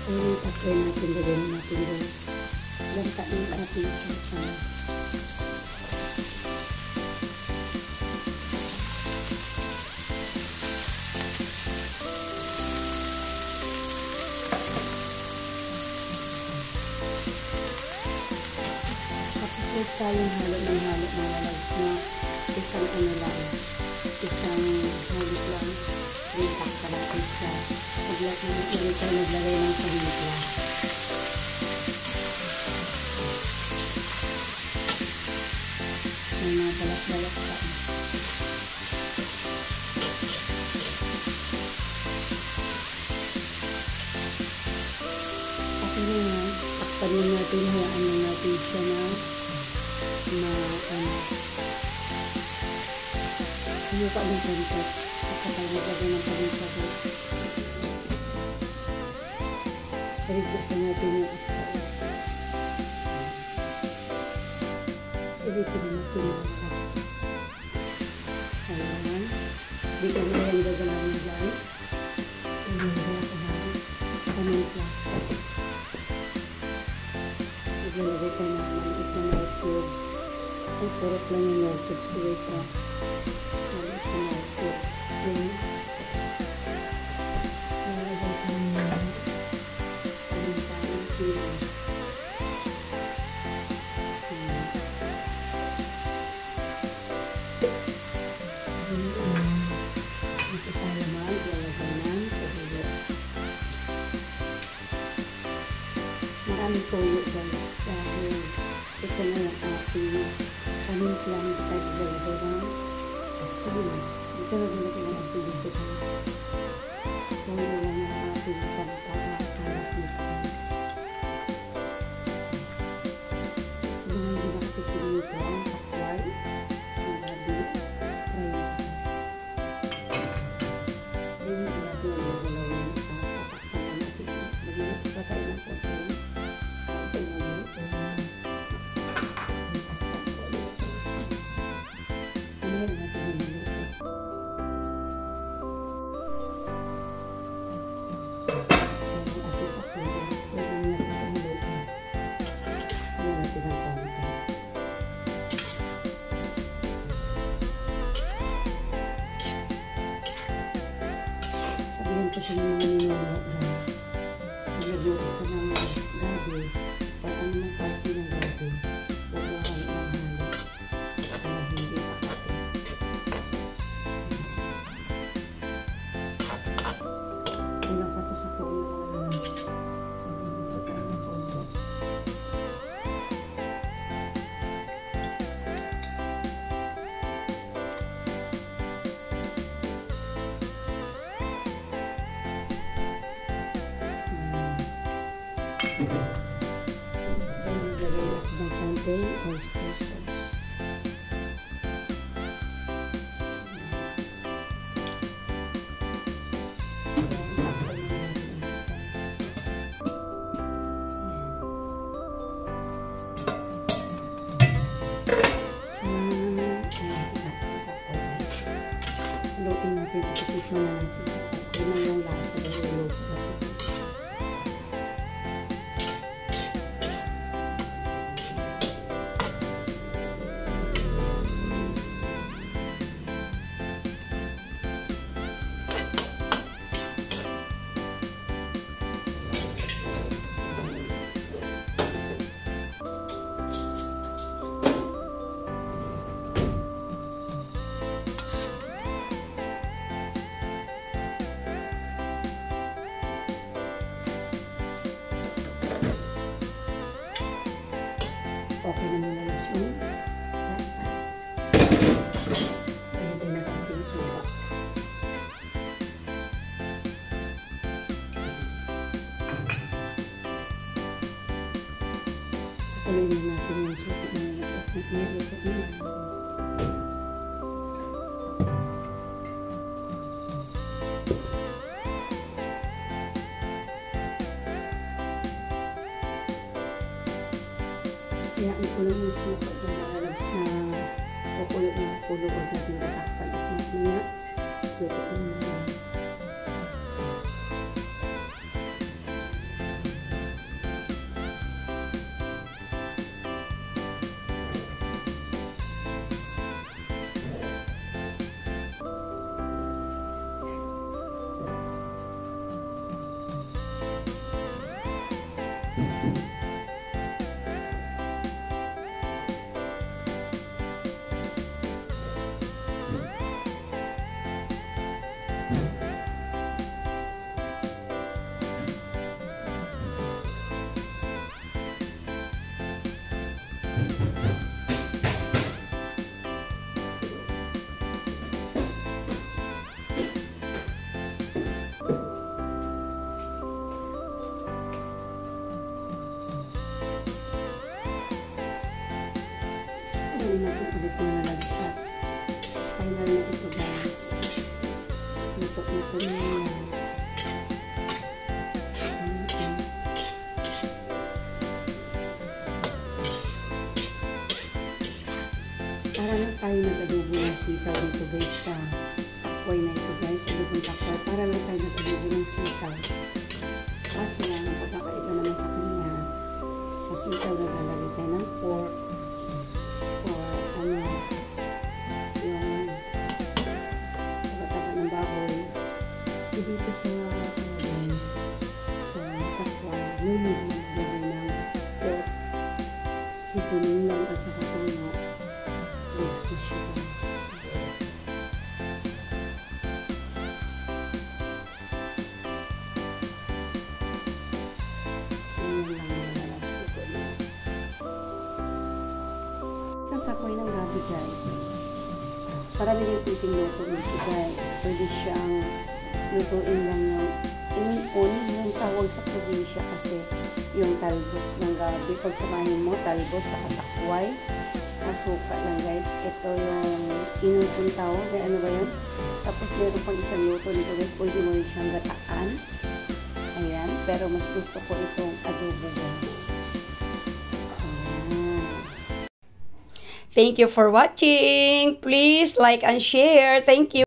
Ay, tatry natin, lagyan natin guys. Lantain natin siya. Tapos tayong halo ng halo mga loves na isang ano lang, isang halo lang. Itak pa natin siya. Paglat na ulit tayo naglagay ng pamilya. May mga balak-balak pa. Okay na yan. Takpan natin, hayaan na natin siya na mukha ng konti. Kapag naglagay ng paminta guys. I-reduce na natin yung ito. Silipin natin yung lakas. Ayan. Dito na yung gagalawin guys. Ayan. Paminta. Naglalagay ka naman ito na cubes. Ang sarap lang yung no cubes guys ha. Ito na cubes. Ayan. Maraming toyo guys dahil ito na yung ating pamintlang taglalagay ng asin. Ito na nilagay ng asin dito guys. Toyo lang yung ating pamintang nito guys. So mga hindi nakatikin nito ang pakway, ang gabi, fry guys. Yung gabi ang gagalawin patakpan natin. Mag-init pa tayo ng konti. Sabihin kasi ng mga ninyo guys, nilagyan ko ng gabi, pag ano ng party ng gabi, huwag mo halo para hindi kapatid. Wala pa ito sa toyo mga guys. Hindi pa tayo ng konti. Then naglagay ako ng konting oyster sauce. Lutin natin at itikman na natin. Ito na yung lasa na yung okay na muna yung lasa. Ayan din ang ating suka. Tuloy na natin yung suka na nilito niya. Kaya ang kulo ng suka dyan mga labs na kukulo ng kulo o natin tatakpan at natin na lutoin na yan. tayo nag-adobo ng sitaw dito guys sa takway na ito guys. Adobong takway. Para lang tayo nag-adobo ng sitaw. Kaso lang, ang pagkakaiba naman sa kanya, sa sitaw naglalagay tayo ng pork or ano, yung taba-taba ng baboy. Dito sa guys, sa takway, nilagay ng pork, sisunin lang at saka tono. Yes, na siya guys. Ayan lang nalalabas ko na. Nagtakoy ng gabi guys. Para nilipiting luto nito guys. Pwede siyang lutuin lang yung tawag sa probinsya kasi yung talbos ng gabi. Pag samahin mo, talbos sa katakway. Masuka lang guys. Ito yung inutong tawag. Ano ba yun? Tapos meron pang isang luto nito guys. Pwede mo rin siyang gataan. Ayan. Pero mas gusto ko itong adobo guys. Ayan. Thank you for watching. Please like and share. Thank you.